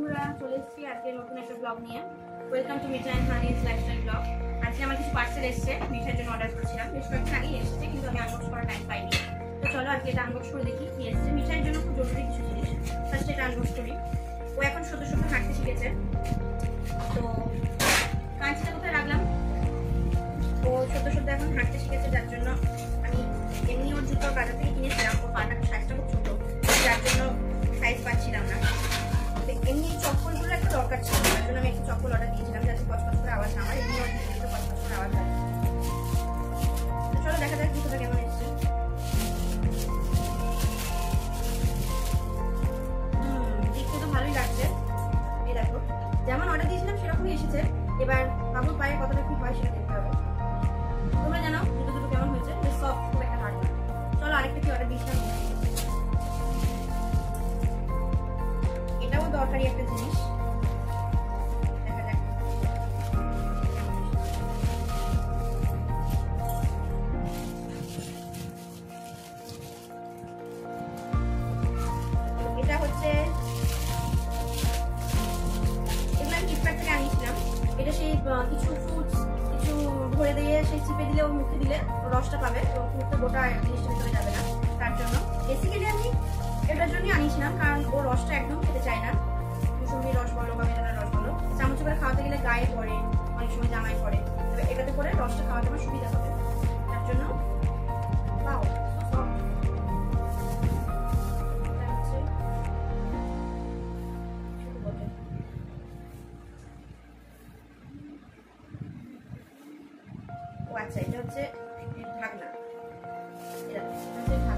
বন্ধুরা, চলে এসেছি আজকে নতুন একটা ব্লগ নিয়ে। ওয়েলকাম টু মিঠা এন্ড হানিজ লাইফস্টাইল ব্লগ। আজকে আমার কিছু পার্সেল এসেছে, মিঠার জন্য অর্ডার করেছিলাম। বেশ কয়েকদিন আগেই এসেছে, কিন্তু আমি আনবক্স করার টাইম পাইনি। তো চলো আজকে এটা আনবক্স করে দেখি কি এসেছে। মিঠার জন্য খুব জরুরি কিছু জিনিস, ফার্স্ট এটা আনবক্স করি। ও এখন সদ্য সদ্য হাঁটতে শিখেছে। তো কাঁচিটা কোথায় রাখলাম? ও সদ্য সদ্য এখন হাঁটতে শিখেছে, যার জন্য আমি এমনি ওর জুতো বাজার থেকে কিনেছিলাম। ওর পাটা সাইজটা খুব ছোট, যার জন্য সাইজ পাচ্ছিলাম না। এমনি চপ্পলগুলো একটা দরকার ছিল, তার জন্য আমি একটু চপ্পল অর্ডার দিয়েছিলাম, যাতে কচকচ করে আওয়াজ না হয়। এমনি ওর জুতো কচকচ করে আওয়াজ হয়। তো চলো দেখা যাক জুতোটা কেমন এসেছে। দেখতে তো ভালোই লাগছে। এই দেখো, যেমন অর্ডার দিয়েছিলাম সেরকমই এসেছে। এবার বাবুর পায়ে কতটা কি হয় সেটা দেখতে হবে। তোমরা জানো জুতো দুটো কেমন হয়েছে? সফট, খুব একটা হার্ড না। চলো আরেকটা কি অর্ডার দিয়েছিলাম, এটাও দরকারি একটা জিনিস। দেখা যাক। এটা হচ্ছে, এগুলো আমি ফ্লিপকার্ট থেকে আনিয়েছিলাম। এটা সেই কিছু ফ্রুটস কিছু ভরে দিয়ে সেই চিপে দিলে ও মুখে দিলে রসটা পাবে, তো মুখে গোটা জিনিসটা ভিতরে যাবে না। তার জন্য বেসিক্যালি আমি এটার জন্যই আনিয়েছিলাম, কারণ ও রসটা একদম খেতে চায় না। মুসুম্বির রস বলো বা বেদানার রস বলো, চামচ করে খাওয়াতে গেলে গায়ে পড়ে, অনেক সময় জামায় পড়ে। তবে এটাতে করে রসটা খাওয়াতে আমার সুবিধা হবে, তার জন্য পাও। ও আচ্ছা, এটা হচ্ছে ঢাকনা। এটা হচ্ছে ঢাকনা।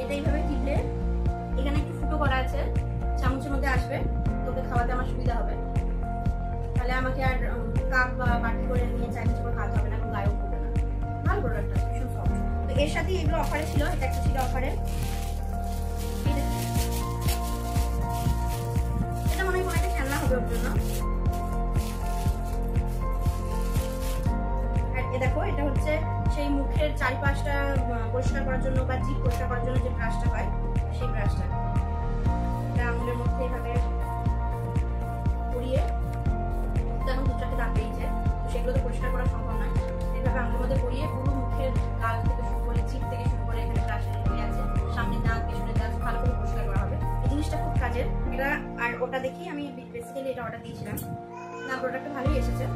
এটা এইভাবে টিপলে এখানে একটু ফুটো করা আছে, চামচের মধ্যে আসবে, তোকে খাওয়াতে আমার সুবিধা হবে। তাহলে আমাকে আর কাপ বা বাটি করে নিয়ে চামচ করে খাওয়াতে হবে না, গায়েও পড়বে না। ভালো প্রোডাক্টটা, ভীষণ সফট। তো এর সাথে এগুলো অফারে ছিল, এটা একটা ছিল অফারে। এটা মনে হয় কোনো একটা খেলনা হবে ওর জন্য। আর এ দেখো, এটা হচ্ছে সেই মুখের চারিপাশটা পরিষ্কার করার জন্য বা জিভ পরিষ্কার করার জন্য যে ব্রাশটা হয়, সেই ব্রাশটা। এটা আঙুলের মধ্যে এভাবে পরিয়ে, তেমন দু চারটে দাগ পেয়েছে, সেগুলো তো পরিষ্কার করা সম্ভব নয়। এইভাবে আঙুলের মধ্যে পরিয়ে পুরো মুখের গাল থেকে শুরু করে, জিভ থেকে শুরু করে এখানে ব্রাশটা লেগে আছে, সামনের দাগ পেছনের দাগ ভালো করে পরিষ্কার করা হবে। এই জিনিসটা খুব কাজের। এটা আর ওটা দেখি আমি বেসিক্যালি এটা অর্ডার দিয়েছিলাম। না, প্রোডাক্টটা ভালোই এসেছে।